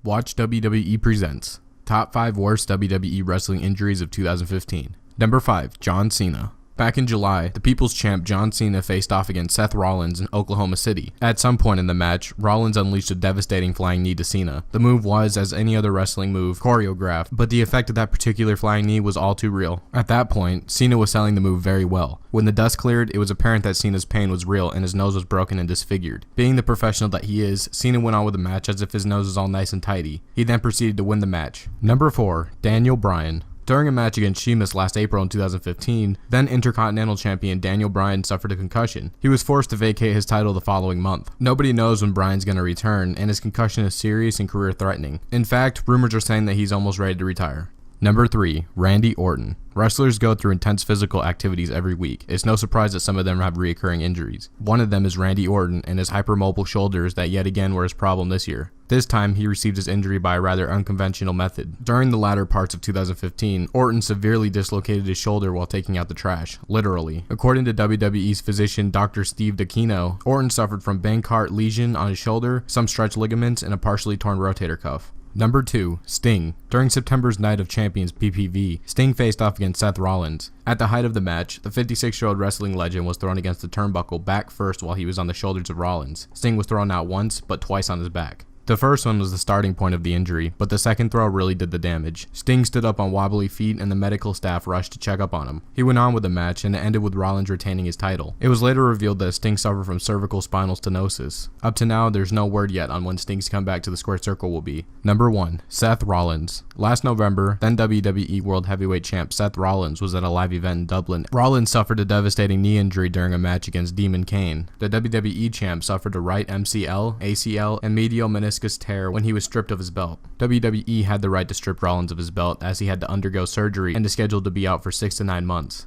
Watch WWE Presents Top 5 Worst WWE Wrestling Injuries of 2015. Number 5. John Cena. Back in July, the People's Champ John Cena faced off against Seth Rollins in Oklahoma City. At some point in the match, Rollins unleashed a devastating flying knee to Cena. The move was, as any other wrestling move, choreographed, but the effect of that particular flying knee was all too real. At that point, Cena was selling the move very well. When the dust cleared, it was apparent that Cena's pain was real and his nose was broken and disfigured. Being the professional that he is, Cena went on with the match as if his nose was all nice and tidy. He then proceeded to win the match. Number 4. Daniel Bryan. During a match against Sheamus last April in 2015, then Intercontinental Champion Daniel Bryan suffered a concussion. He was forced to vacate his title the following month. Nobody knows when Bryan's going to return, and his concussion is serious and career-threatening. In fact, rumors are saying that he's almost ready to retire. Number 3. Randy Orton. Wrestlers go through intense physical activities every week. It's no surprise that some of them have recurring injuries. One of them is Randy Orton and his hypermobile shoulders that yet again were his problem this year. This time, he received his injury by a rather unconventional method. During the latter parts of 2015, Orton severely dislocated his shoulder while taking out the trash, literally. According to WWE's physician Dr. Steve D'Aquino, Orton suffered from Bankart lesion on his shoulder, some stretched ligaments, and a partially torn rotator cuff. Number 2. Sting. During September's Night of Champions PPV, Sting faced off against Seth Rollins. At the height of the match, the 56-year-old wrestling legend was thrown against the turnbuckle back first while he was on the shoulders of Rollins. Sting was thrown out once, but twice on his back. The first one was the starting point of the injury, but the second throw really did the damage. Sting stood up on wobbly feet and the medical staff rushed to check up on him. He went on with the match and it ended with Rollins retaining his title. It was later revealed that Sting suffered from cervical spinal stenosis. Up to now, there's no word yet on when Sting's comeback to the square circle will be. Number 1. Seth Rollins. Last November, then WWE World Heavyweight Champ Seth Rollins was at a live event in Dublin. Rollins suffered a devastating knee injury during a match against Demon Kane. The WWE Champ suffered a right MCL, ACL, and medial meniscus tear when he was stripped of his belt. WWE had the right to strip Rollins of his belt as he had to undergo surgery and is scheduled to be out for 6 to 9 months.